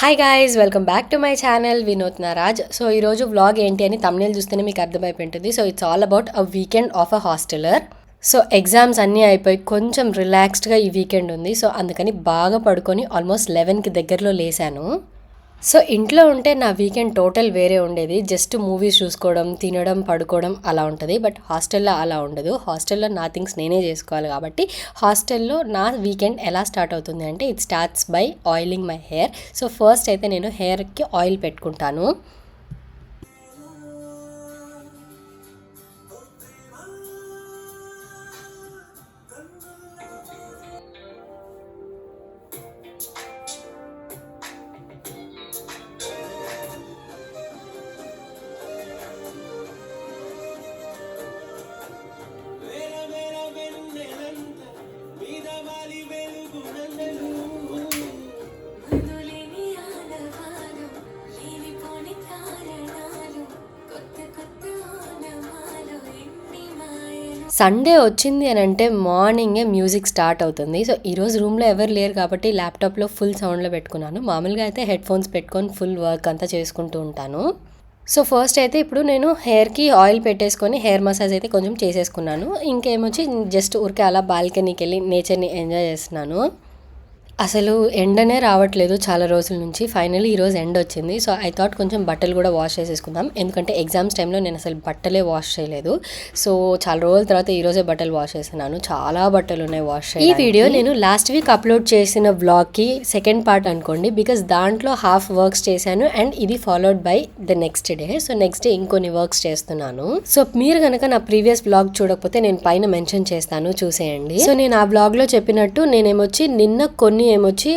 Hi guys, welcome back to my channel Vinuthna Raj. So ఈరోజు vlog ఏంటి అని తమ్నేల్ చూస్తేనే మీకు అర్థమైపోయి ఉంటుంది. So it's all about a weekend of a hosteller. So exams అన్నీ అయిపోయి కొంచెం రిలాక్స్డ్గా ఈ వీకెండ్ ఉంది. సో అందుకని బాగా పడుకొని ఆల్మోస్ట్ 11కి దగ్గరలో లేసాను. సో ఇంట్లో ఉంటే నా వీకెండ్ టోటల్ వేరే ఉండేది. జస్ట్ మూవీస్ చూసుకోవడం, తినడం, పడుకోవడం అలా ఉంటుంది. బట్ హాస్టల్లో అలా ఉండదు. హాస్టల్లో నా థింగ్స్ నేనే చేసుకోవాలి కాబట్టి హాస్టల్లో నా వీకెండ్ ఎలా స్టార్ట్ అవుతుంది అంటే it starts by oiling my hair. So first అయితే నేను హెయిర్కి ఆయిల్ పెట్టుకుంటాను. సండే వచ్చింది అని అంటే మార్నింగే మ్యూజిక్ స్టార్ట్ అవుతుంది. సో ఈరోజు రూమ్లో ఎవరు లేరు కాబట్టి ల్యాప్టాప్లో ఫుల్ సౌండ్లో పెట్టుకున్నాను. మామూలుగా అయితే హెడ్ ఫోన్స్ పెట్టుకొని ఫుల్ వర్క్ అంతా చేసుకుంటూ ఉంటాను. సో ఫస్ట్ అయితే ఇప్పుడు నేను హెయిర్కి ఆయిల్ పెట్టేసుకొని హెయిర్ మసాజ్ అయితే కొంచెం చేసేసుకున్నాను. ఇంకేమొచ్చి జస్ట్ ఊరికే అలా బాల్కనీకి వెళ్ళి నేచర్ని ఎంజాయ్ చేస్తున్నాను. అసలు ఎండనే రావట్లేదు చాలా రోజుల నుంచి. ఫైనల్లీ ఈరోజు ఎండ వచ్చింది. సో ఐ థాట్ కొంచెం బట్టలు కూడా వాష్ చేసేసుకుందాం. ఎందుకంటే ఎగ్జామ్స్ టైంలో నేను అసలు బట్టలే వాష్ చేయలేదు. సో చాలా రోజుల తర్వాత ఈరోజే బట్టలు వాష్ చేస్తున్నాను. చాలా బట్టలు ఉన్నాయి వాష్ చేయడానికి. ఈ వీడియో నేను లాస్ట్ వీక్ అప్లోడ్ చేసిన వ్లాగ్కి సెకండ్ పార్ట్ అనుకోండి. బికాస్ దాంట్లో హాఫ్ వర్క్స్ చేశాను అండ్ ఇది followed by the next day. So next day ఇంకొన్ని వర్క్స్ చేస్తున్నాను. సో మీరు కనుక నా ప్రీవియస్ వ్లాగ్ చూడకపోతే నేను పైన మెన్షన్ చేస్తాను, చూసేయండి. సో నేను ఆ వ్లాగ్లో చెప్పినట్టు నేనేమొచ్చి నిన్న కొన్ని ఏమొచ్చి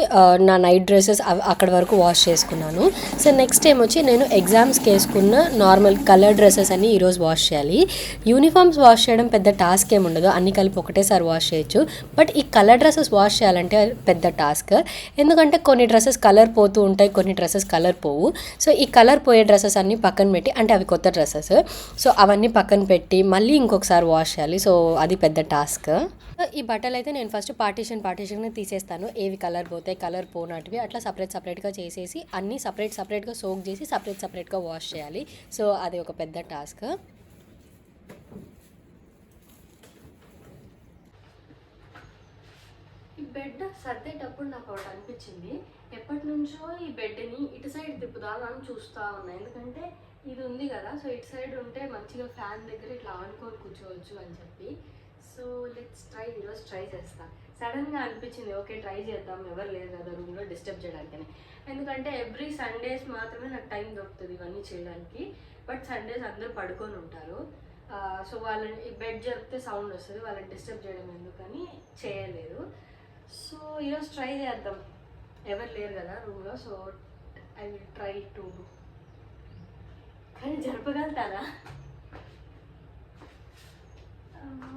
నా నైట్ డ్రెస్సెస్ అక్కడ వరకు వాష్ చేసుకున్నాను. సో నెక్స్ట్ ఏమొచ్చి నేను ఎగ్జామ్స్కి వేసుకున్న నార్మల్ కలర్ డ్రెస్సెస్ అన్ని ఈరోజు వాష్ చేయాలి. యూనిఫామ్స్ వాష్ చేయడం పెద్ద టాస్క్ ఏమి ఉండదు, అన్ని కలిపి ఒకటేసారి వాష్ చేయొచ్చు. బట్ ఈ కలర్ డ్రెస్సెస్ వాష్ చేయాలంటే పెద్ద టాస్క్. ఎందుకంటే కొన్ని డ్రెస్సెస్ కలర్ పోతూ ఉంటాయి, కొన్ని డ్రెస్సెస్ కలర్ పోవు. సో ఈ కలర్ పోయే డ్రెస్సెస్ అన్ని పక్కన పెట్టి, అంటే అవి కొత్త డ్రెస్సెస్, సో అవన్నీ పక్కన పెట్టి మళ్ళీ ఇంకొకసారి వాష్ చేయాలి. సో అది పెద్ద టాస్క్. ఈ బట్టలు అయితే నేను ఫస్ట్ పార్టీషన్గా తీసేస్తాను. ఏవి కలర్ పోతాయి, కలర్ పోనటివి అట్లా సపరేట్గా చేసేసి అన్నీ సపరేట్గా సోక్ చేసి సపరేట్గా వాష్ చేయాలి. సో అది ఒక పెద్ద టాస్క్. ఈ బెడ్ సర్దేటప్పుడు నాకు ఒకటి అనిపించింది. ఎప్పటి నుంచో ఈ బెడ్ని ఇటు సైడ్ తిప్పుదామని చూస్తూ ఉన్నా. ఎందుకంటే ఇది ఉంది కదా, సో ఇటు సైడ్ ఉంటే మంచిగా ఫ్యాన్ దగ్గర ఇట్లా ఆనుకొని కూర్చోవచ్చు అని చెప్పి. So let's try. ఈరోజు ట్రై చేస్తా. సడన్గా అనిపించింది ఓకే ట్రై చేద్దాం, ఎవరు లేరు కదా రూమ్లో డిస్టర్బ్ చేయడానికని. ఎందుకంటే ఎవ్రీ సండేస్ మాత్రమే నాకు టైం దొరుకుతుంది ఇవన్నీ చేయడానికి. బట్ సండేస్ అందరూ పడుకొని ఉంటారు. సో వాళ్ళని ఈ బెడ్ జరిపితే సౌండ్ వస్తుంది, వాళ్ళని డిస్టర్బ్ చేయడం ఎందుకని చేయలేదు. సో ఈరోజు ట్రై చేద్దాం, ఎవరు లేరు కదా రూమ్లో. So I will try to. కానీ జరపగలుగుతారా?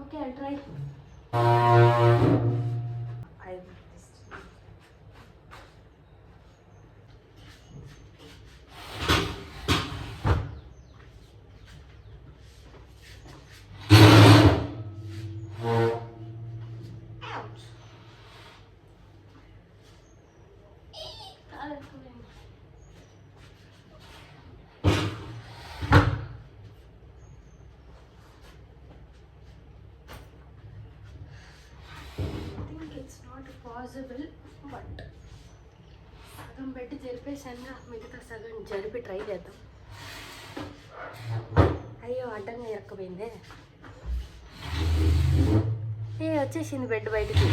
Okay, I'll try. Possible, but సగం పెట్టి జరిపేసాను, మిగతా సగం జరిపి ట్రై చేద్దాం. అయ్యో అడ్డంగా ఎరక్కపోయిందే. వచ్చేసింది బెడ్ బయటికి.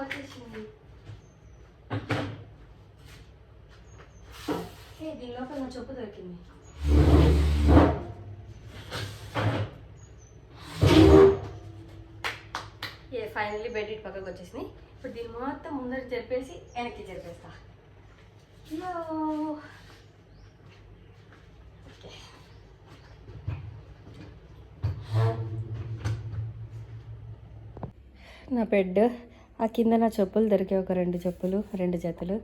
వచ్చేసింది. దీని లోపల నా చెప్పు దొరికింది. ఫైనల్లీ బెడ్ ఇటు పక్కకు వచ్చేసింది. ఇప్పుడు దీన్ని మొత్తం ముందర జరిపేసి వెనక్కి జరిపేస్తా. ఓకే, నా బెడ్ ఆ కింద నా చెప్పులు దొరికాయి, ఒక రెండు జతలు.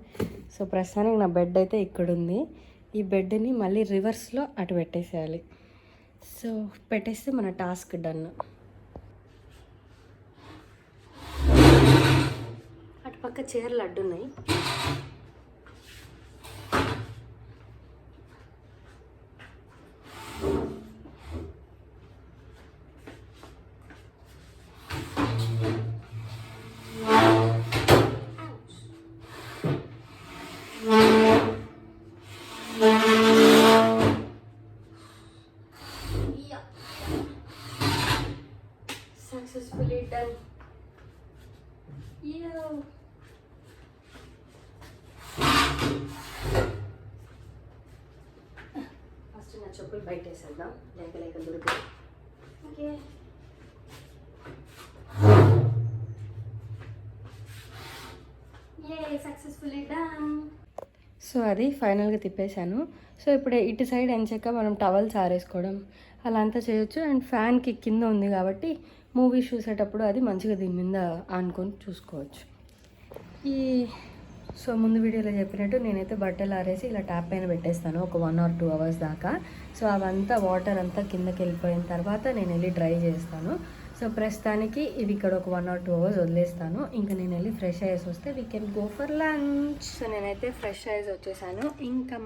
సో ప్రస్తుతానికి నా బెడ్ అయితే ఇక్కడుంది. ఈ బెడ్ని మళ్ళీ రివర్స్లో అటు పెట్టేసేయాలి. సో పెట్టేస్తే మన టాస్క్ డన్. పక్క చీరలు అడ్డున్నాయి. Successfully done. ఫస్ట్ నా చెప్పులు బయట వేసేద్దాం, లేక దొరుకుతాయి. Okay, successfully done. సో అది ఫైనల్గా తిప్పేశాను. సో ఇప్పుడు ఇటు సైడ్ ఎంచక్క మనం టవల్స్ ఆరేసుకోవడం అలా అంతా చేయొచ్చు. అండ్ ఫ్యాన్కి కింద ఉంది కాబట్టి మూవీస్ చూసేటప్పుడు అది మంచిగా దీని మీద ఆనుకొని చూసుకోవచ్చు. సో ముందు వీడియోలో చెప్పినట్టు నేనైతే బట్టలు ఆరేసి ఇలా ట్యాప్ పైన పెట్టేస్తాను ఒక 1 or 2 hours దాకా. సో అవంతా వాటర్ అంతా కిందకి వెళ్ళిపోయిన తర్వాత నేను వెళ్ళి డ్రై చేస్తాను. సో ప్రస్తుతానికి ఇవి ఇక్కడ ఒక 1 or 2 hours వదిలేస్తాను. ఇంకా నేను వెళ్ళి ఫ్రెష్ అయ్యేసి వస్తే we can go for lunch. So నేనైతే ఫ్రెష్ అయ్యేసి వచ్చేసాను. ఇంకా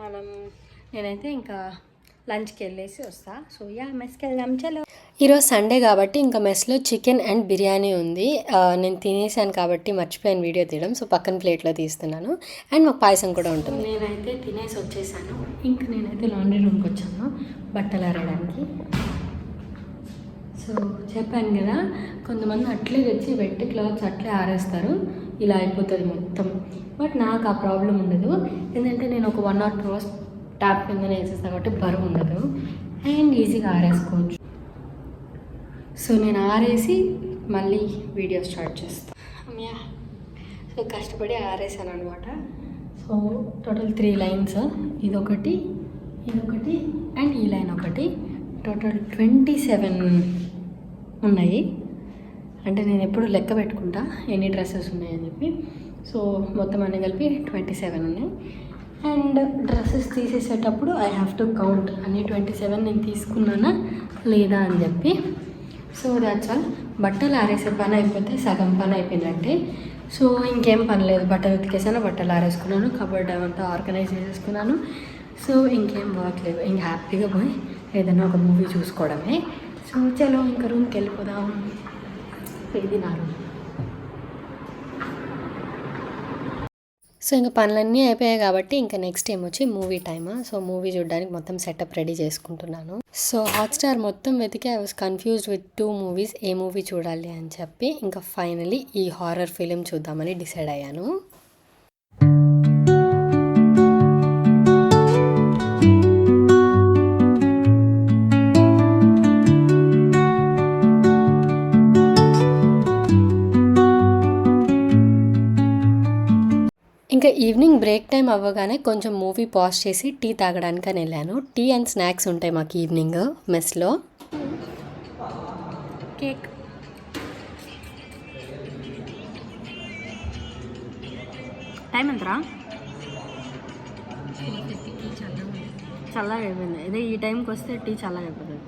నేనైతే ఇంకా లంచ్కి వెళ్ళేసి వస్తా. సో మెస్కి వెళ్దాం చలో. ఈరోజు సండే కాబట్టి ఇంకా మెస్లో చికెన్ అండ్ బిర్యానీ ఉంది. నేను తినేసాను కాబట్టి మర్చిపోయాను వీడియో తీయడం. సో పక్కన ప్లేట్లో తీస్తున్నాను. అండ్ మాకు పాయసం కూడా ఉంటుంది. నేనైతే తినేసి వచ్చేసాను. ఇంకా నేనైతే లాండ్రీ రూమ్కి వచ్చాను బట్టలు ఆరడానికి. సో చెప్పాను కదా, కొంతమంది అట్లే తెచ్చి వెట్ క్లాత్స్ అట్లే ఆరేస్తారు, ఇలా అయిపోతుంది మొత్తం. బట్ నాకు ఆ ప్రాబ్లం ఉండదు. ఎందుకంటే నేను ఒక 1 or 2 hours ట్యాప్ కిందనే వేసేస్తాను కాబట్టి బరువు ఉండదు అండ్ ఈజీగా ఆరేసుకోవచ్చు. సో నేను ఆరేసి మళ్ళీ వీడియో స్టార్ట్ చేస్తాను. సో కష్టపడి ఆరేసాను అనమాట. సో టోటల్ 3 lines, ఇదొకటి అండ్ ఈ లైన్ ఒకటి, టోటల్ 27 ఉన్నాయి. అంటే నేను ఎప్పుడు లెక్క పెట్టుకుంటా ఎన్ని డ్రెస్సెస్ ఉన్నాయని చెప్పి. సో మొత్తం అన్నీ కలిపి 27 ఉన్నాయి. అండ్ డ్రెస్సెస్ తీసేసేటప్పుడు ఐ హ్యావ్ టు కౌంట్ అన్ని 27 నేను తీసుకున్నానా లేదా అని చెప్పి. So that's all. బట్టలు ఆరేసే పని అయిపోతే సగం పని అయిపోయిందంటే. సో ఇంకేం పని లేదు, బట్టలు ఉతికేసాను, బట్టలు ఆరేసుకున్నాను, కబోర్డ్ అంతా ఆర్గనైజ్ చేసేసుకున్నాను. సో ఇంకేం వర్క్ లేదు, ఇంక హ్యాపీగా పోయి ఏదైనా ఒక మూవీ చూసుకోవడమే. సో చలో ఇంకా రూమ్కి వెళ్ళిపోదాం. ఇది నా రూమ్. సో ఇంకా పనులన్నీ అయిపోయాయి కాబట్టి ఇంకా నెక్స్ట్ ఏమొచ్చి మూవీ టైమా. సో మూవీ చూడడానికి మొత్తం సెటప్ రెడీ చేసుకుంటున్నాను. సో హాట్స్టార్ మొత్తం వెతికి I was confused with 2 movies A movie చూడాలి అని చెప్పి. ఇంకా ఫైనలీ ఈ హారర్ ఫిలిం చూద్దామని డిసైడ్ అయ్యాను. ఇంకా ఈవినింగ్ బ్రేక్ టైం అవ్వగానే కొంచెం మూవీ పాజ్ చేసి టీ తాగడానికని వెళ్ళాను. టీ అండ్ స్నాక్స్ ఉంటాయి మాకు ఈవినింగ్ మెస్లో. కేక్ టైం ఎంతరా? చల్లగా అయిపోయింది. అదే ఈ టైంకి వస్తే టీ చల్లగా అయిపోతుంది.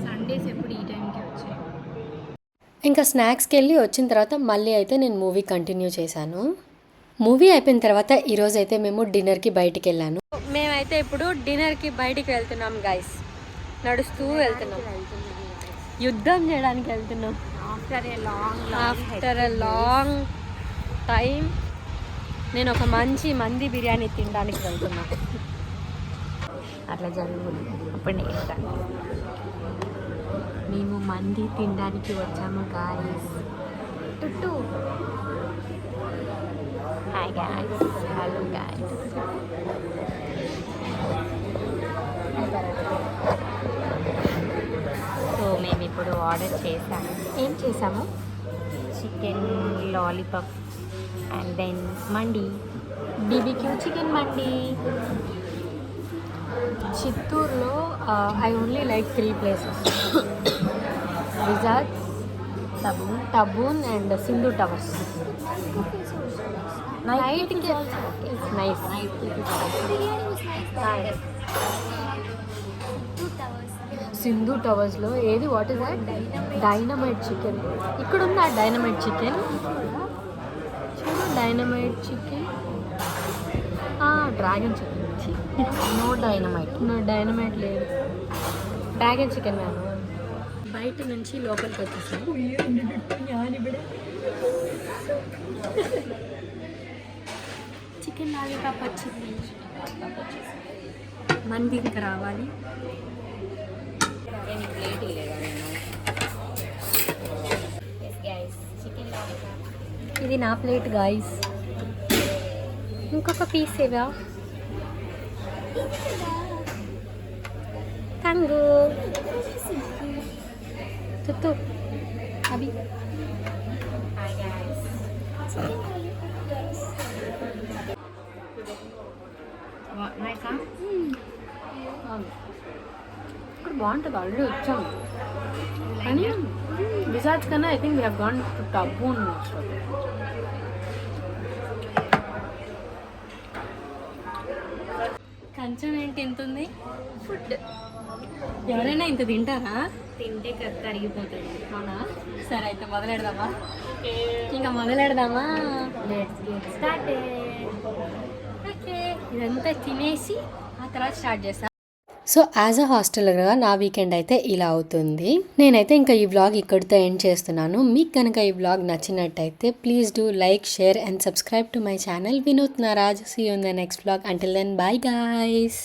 సండేస్ ఎప్పుడు ఈ టైంకి వచ్చాయి. ఇంకా స్నాక్స్కి వెళ్ళి వచ్చిన తర్వాత మళ్ళీ అయితే నేను మూవీ కంటిన్యూ చేశాను. మూవీ అయిపోయిన తర్వాత ఈరోజు అయితే మేము డిన్నర్కి బయటికి వెళ్ళాను. మేమైతే ఇప్పుడు డిన్నర్కి బయటికి వెళ్తున్నాం గైస్. నడుస్తూ వెళ్తున్నాం, యుద్ధం చేయడానికి వెళ్తున్నాం. ఆఫ్టర్ ఎ లాంగ్ టైం నేను ఒక మంచి మంది బిర్యానీ తినడానికి వెళ్తున్నా. అట్లా జరుగుతుంది. అప్పుడు మేము మంది తినడానికి వచ్చాము గాయస్. టుట్టు hi guys, hello guys. So మేము ఇప్పుడు ఆర్డర్ చేసాము. ఏం చేసాము? Chicken lollipop and then mandi, BBQ chicken mandi. చిత్తూరులో I only like 3 places: Vizag, Taboon and Sindhu Towers. నైట్కి ఇట్స్ నైస్. సింధు టవర్స్లో ఏది what is that dynamite chicken. ఇక్కడ ఉంది ఆ డైనమైట్ చికెన్. చూడు dynamite chicken, dragon chicken. No dynamite లేదు, డ్రాగన్ చికెన్ వేను. బయట నుంచి లోపలికి వచ్చేసాం. చికెన్ లాలీపాప్ వచ్చింది, మంది ఇంకా రావాలి. ఇది నా ప్లేట్ గాయస్. ఇంకొక పీస్ ఏవా తంగు తుత్తు అభి. ఇక్కడ బాగుంటుంది, ఆల్రెడీ వచ్చాము కానీ బిజార్డ్స్ కన్నా I think we have gone to Taboon most. కంచం ఏంటి ఎంత ఉంది? ఫుడ్ ఎవరైనా ఇంత తింటారా? తింటే కత్త అరిగిపోతుంది. అవునా? సరే అయితే మొదలెడదామా? ఇంకా మొదలెడదామా? ఓకే, ఇదంతా తినేసి ఆ తర్వాత స్టార్ట్ చేస్తాం. సో యాజ్ అ హాస్టలర్గా నా వీకెండ్ అయితే ఇలా అవుతుంది. నేనైతే ఇంకా ఈ వ్లాగ్ ఇక్కడితో ఎండ్ చేస్తున్నాను. మీకు కనుక ఈ వ్లాగ్ నచ్చినట్టయితే please do like, share and subscribe to my channel Vinuthna Raj. See you in the next vlog. Until then, bye guys.